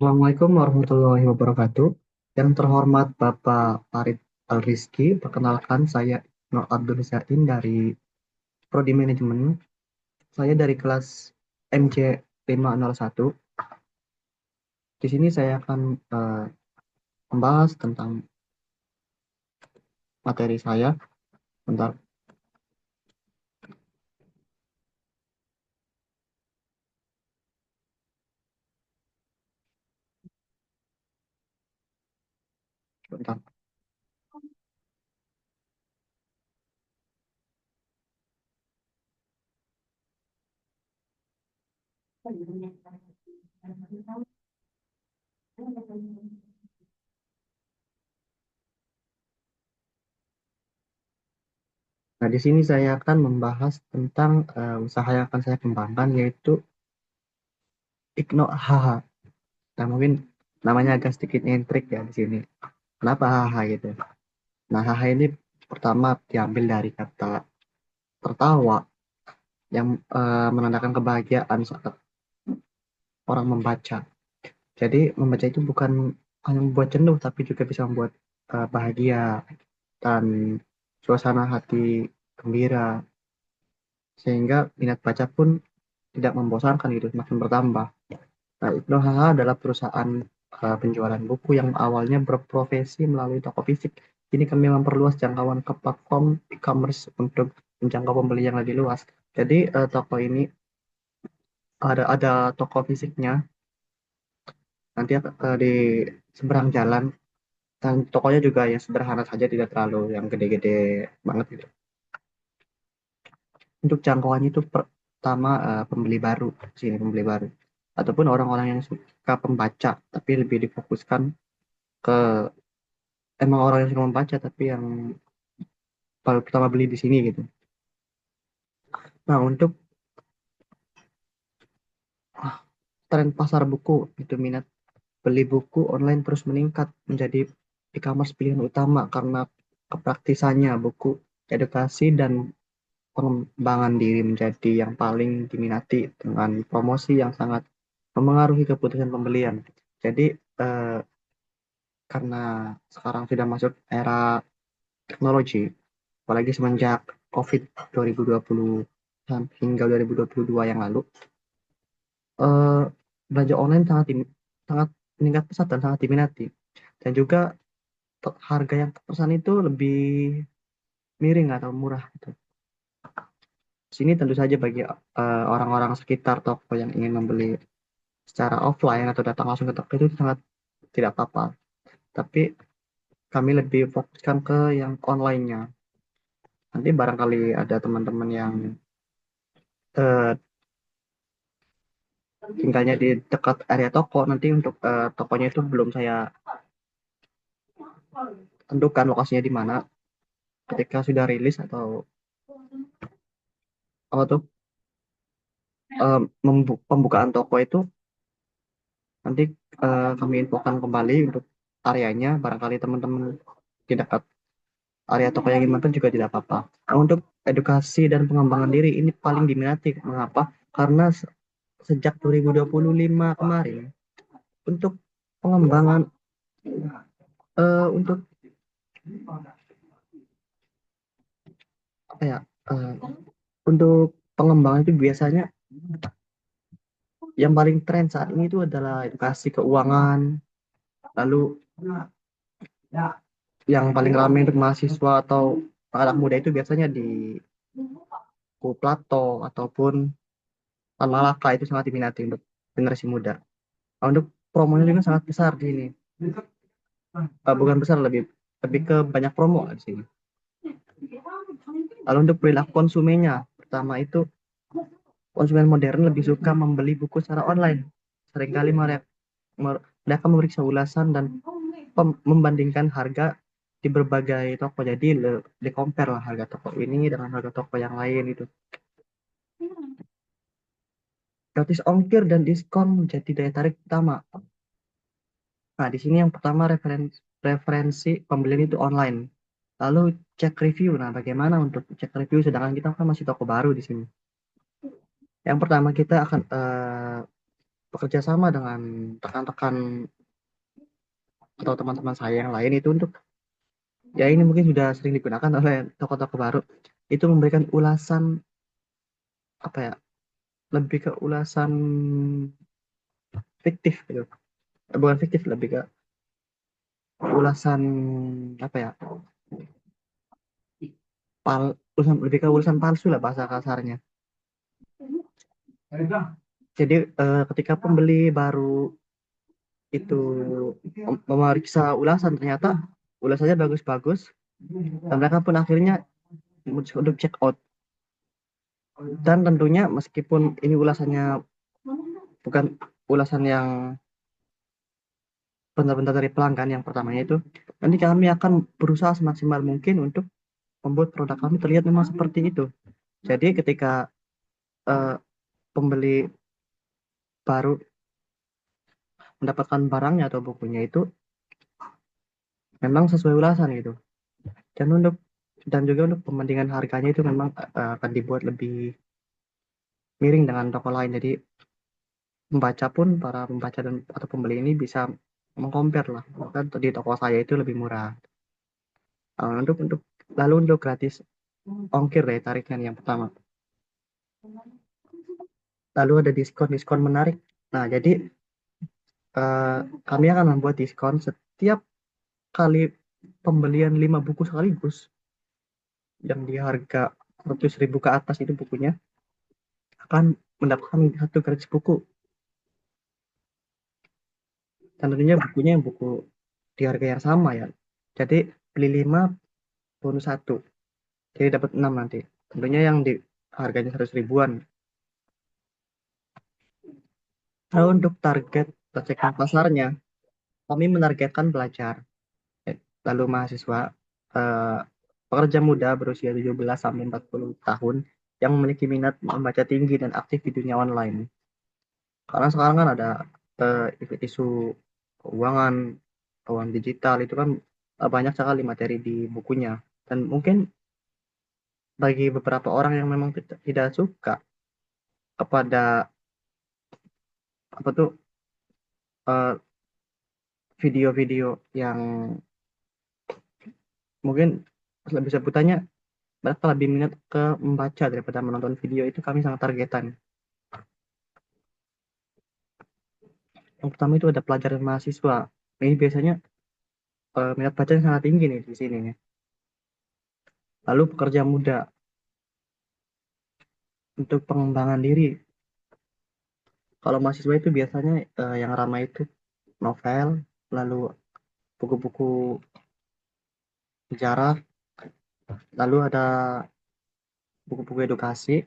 Assalamualaikum warahmatullahi wabarakatuh. Yang terhormat Bapak Farid Al-Rizky, perkenalkan saya Nur Abdul Zain dari Prodi Manajemen. Saya dari kelas MC 501. Di sini saya akan eh, membahas tentang materi saya. Bentar, bentar. Nah, di sini saya akan membahas tentang usaha yang akan saya kembangkan, yaitu Igno HH. Nah, mungkin namanya agak sedikit nyentrik ya di sini. Kenapa HH gitu? Nah, HH ini pertama diambil dari kata tertawa yang menandakan kebahagiaan saat orang membaca. Jadi membaca itu bukan hanya membuat jenuh, tapi juga bisa membuat bahagia dan suasana hati gembira, sehingga minat baca pun tidak membosankan gitu, semakin bertambah. Nah, Ibnu HH adalah perusahaan penjualan buku yang awalnya berprofesi melalui toko fisik. Kini kami memperluas jangkauan ke platform e-commerce untuk menjangkau pembeli yang lebih luas. Jadi toko ini ada toko fisiknya nanti di seberang jalan, dan tokonya juga yang sederhana saja, tidak terlalu yang gede-gede banget gitu. Untuk jangkauannya itu pertama pembeli baru sini, pembeli baru ataupun orang-orang yang suka pembaca tapi lebih difokuskan ke emang orang yang suka membaca tapi yang baru pertama beli di sini gitu. Nah, untuk ah, tren pasar buku itu, minat beli buku online terus meningkat menjadi e-commerce pilihan utama karena kepraktisannya. Buku edukasi dan pengembangan diri menjadi yang paling diminati dengan promosi yang sangat memengaruhi keputusan pembelian. Jadi eh, karena sekarang sudah masuk era teknologi, apalagi semenjak COVID 2020 hingga 2022 yang lalu, eh, belanja online sangat meningkat pesat dan sangat diminati. Dan juga harga yang terpesan itu lebih miring atau murah gitu. Sini tentu saja bagi orang-orang sekitar toko yang ingin membeli secara offline atau datang langsung ke toko itu sangat tidak apa-apa. Tapi kami lebih fokuskan ke yang online-nya. Nanti barangkali ada teman-teman yang eh, tinggalnya di dekat area toko, nanti untuk tokonya itu belum saya tentukan lokasinya di mana. Ketika sudah rilis atau apa tuh pembukaan toko itu, nanti kami infokan kembali untuk areanya. Barangkali teman-teman di dekat area toko yang ingin makan juga tidak apa-apa. Nah, untuk edukasi dan pengembangan diri ini paling diminati. Mengapa? Karena sejak 2025 kemarin, untuk pengembangan untuk apa ya, eh, untuk pengembangan itu biasanya yang paling tren saat ini itu adalah edukasi keuangan. Lalu yang paling ramai untuk mahasiswa atau anak muda itu biasanya di buku Plato ataupun Tan Malaka, itu sangat diminati untuk generasi muda. Nah, untuk promonya juga sangat besar di sini. Bukan besar, lebih lebih ke banyak promo di sini. Lalu untuk perilaku konsumennya, pertama itu konsumen modern lebih suka membeli buku secara online. Seringkali mereka memeriksa ulasan dan membandingkan harga di berbagai toko. Jadi di compare lah harga toko ini dengan harga toko yang lain itu. Gratis ongkir dan diskon menjadi daya tarik utama. Nah, di sini yang pertama referensi pembelian itu online. Lalu cek review. Nah, bagaimana untuk cek review sedangkan kita kan masih toko baru di sini. Yang pertama kita akan bekerja sama dengan rekan-rekan atau teman-teman saya yang lain itu untuk, ya ini mungkin sudah sering digunakan oleh toko-toko baru, itu memberikan ulasan apa ya, lebih ke ulasan fiktif gitu. Bukan fiktif, lebih ke ulasan apa ya, lebih ke ulasan palsu lah bahasa kasarnya. Jadi ketika pembeli baru itu memeriksa ulasan, ternyata ulasannya bagus-bagus, dan mereka pun akhirnya memutuskan untuk check out. Dan tentunya meskipun ini ulasannya bukan ulasan yang benar-benar dari pelanggan yang pertamanya itu, nanti kami akan berusaha semaksimal mungkin untuk membuat produk kami terlihat memang seperti itu. Jadi ketika eh, pembeli baru mendapatkan barangnya atau bukunya itu memang sesuai ulasan gitu. Dan untuk dan juga untuk pembandingan harganya itu memang akan dibuat lebih miring dengan toko lain. Jadi pembaca pun, para pembaca dan atau pembeli ini bisa mengcompare lah. Kan di toko saya itu lebih murah. Untuk lalu untuk gratis ongkir dari tarifnya yang pertama. Lalu ada diskon-diskon menarik. Nah, jadi eh, kami akan membuat diskon setiap kali pembelian 5 buku sekaligus yang di harga 100.000 ke atas itu bukunya akan mendapatkan satu gratis buku. Dan tentunya bukunya yang buku di harga yang sama ya. Jadi beli 5 bonus satu. Jadi dapat 6 nanti. Tentunya yang di harganya 100 ribuan. Kalau untuk target segmen pasarnya, kami menargetkan pelajar, lalu mahasiswa, eh, pekerja muda berusia 17 sampai 40 tahun yang memiliki minat membaca tinggi dan aktif di dunia online. Karena sekarang kan ada isu keuangan, keuangan digital itu kan banyak sekali materi di bukunya. Dan mungkin bagi beberapa orang yang memang tidak suka kepada apa tuh eh, video-video yang mungkin lebih sebutannya, mereka lebih minat ke membaca daripada menonton video, itu kami sangat targetan. Yang pertama itu ada pelajar dan mahasiswa. Ini biasanya minat bacanya sangat tinggi nih di sini nih. Lalu pekerja muda, untuk pengembangan diri. Kalau mahasiswa itu biasanya yang ramai itu novel, lalu buku-buku sejarah, lalu ada buku-buku edukasi,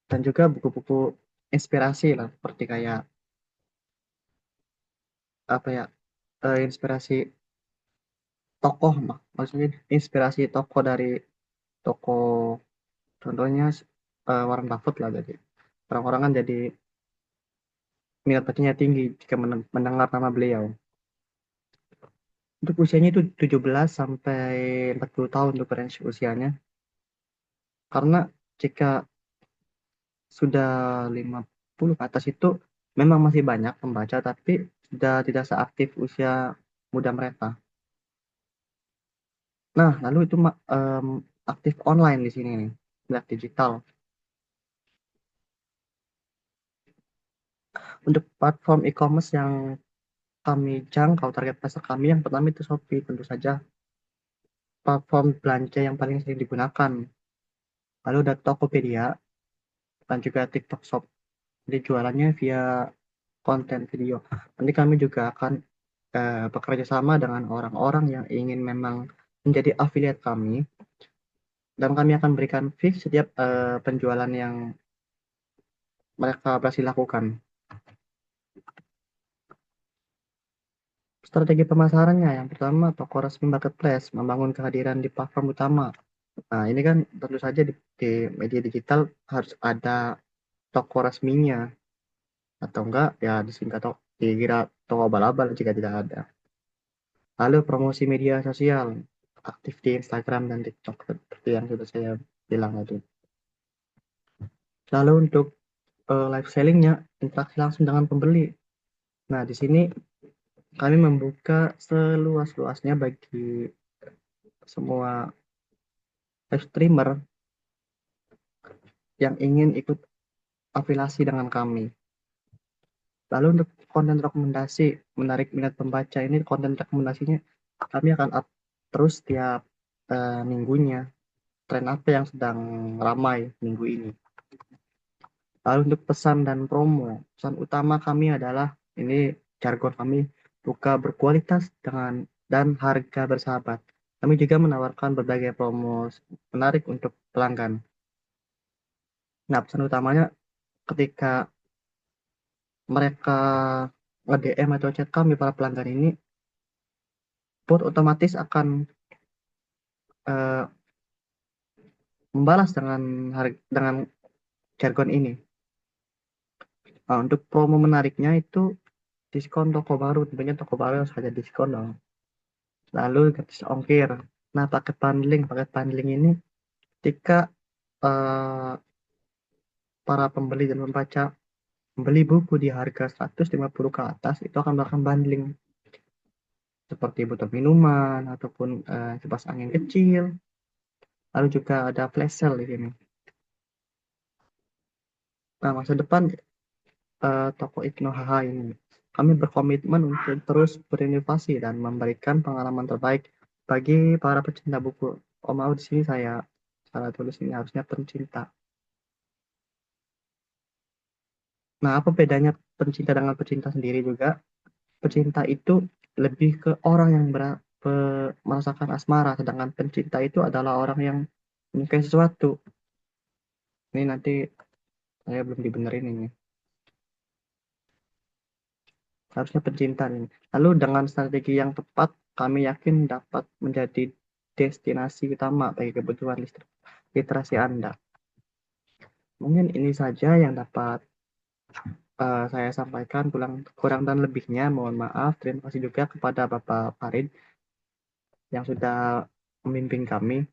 dan juga buku-buku inspirasi lah, seperti kayak apa ya, inspirasi tokoh, maksudnya inspirasi tokoh dari tokoh, contohnya Warren Buffett lah. Jadi orang-orang kan jadi minat bacanya tinggi jika mendengar nama beliau. Untuk usianya itu 17 sampai 40 tahun untuk range usianya. Karena jika sudah 50 ke atas itu memang masih banyak pembaca, tapi sudah tidak seaktif usia muda mereka. Nah, lalu itu aktif online di sini nih, lihat digital. Untuk platform e-commerce yang kami jangkau, target pasar kami yang pertama itu Shopee, tentu saja platform belanja yang paling sering digunakan. Lalu ada Tokopedia dan juga TikTok Shop. Jadi jualannya via konten video. Nanti kami juga akan bekerja sama dengan orang-orang yang ingin memang menjadi afiliat kami, dan kami akan berikan fee setiap penjualan yang mereka berhasil lakukan. Strategi pemasarannya yang pertama, toko resmi marketplace membangun kehadiran di platform utama. Nah, ini kan tentu saja di media digital harus ada toko resminya, atau enggak ya disingkat dikira toko abal-abal jika tidak ada. Lalu promosi media sosial, aktif di Instagram dan TikTok seperti yang sudah saya bilang tadi. Lalu untuk live sellingnya, interaksi langsung dengan pembeli. Nah, di sini kami membuka seluas-luasnya bagi semua live streamer yang ingin ikut afiliasi dengan kami. Lalu untuk konten rekomendasi menarik minat pembaca ini, konten rekomendasinya kami akan up terus tiap minggunya. Tren apa yang sedang ramai minggu ini. Lalu untuk pesan dan promo, pesan utama kami adalah ini jargon kami, buka berkualitas dengan dan harga bersahabat. Kami juga menawarkan berbagai promo menarik untuk pelanggan. Nah, pesan utamanya ketika mereka nge-DM atau chat kami para pelanggan ini, bot otomatis akan eh, membalas dengan jargon ini. Nah, untuk promo menariknya itu diskon toko baru, tentunya toko baru harus ada diskon dong. Lalu gratis ongkir. Nah, paket bundling ini ketika eh, para pembeli dan membaca membeli buku di harga 150 ke atas itu akan melakukan bundling seperti botol minuman ataupun kipas angin kecil. Lalu juga ada flash sale di sini. Nah, masa depan toko Ibnu HH ini kami berkomitmen untuk terus berinovasi dan memberikan pengalaman terbaik bagi para pecinta buku. Oh, mau di sini saya salah tulis ini harusnya pencinta. Nah, apa bedanya pencinta dengan pecinta sendiri juga? Pecinta itu lebih ke orang yang merasakan asmara, sedangkan pencinta itu adalah orang yang menyukai sesuatu. Ini nanti saya belum dibenerin ini. Harusnya pencinta ini. Lalu dengan strategi yang tepat, kami yakin dapat menjadi destinasi utama bagi kebutuhan literasi Anda. Mungkin ini saja yang dapat saya sampaikan, kurang dan lebihnya mohon maaf. Terima kasih juga kepada Bapak Farid yang sudah memimpin kami.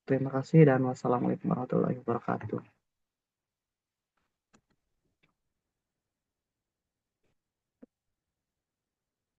Terima kasih dan wassalamualaikum warahmatullahi wabarakatuh.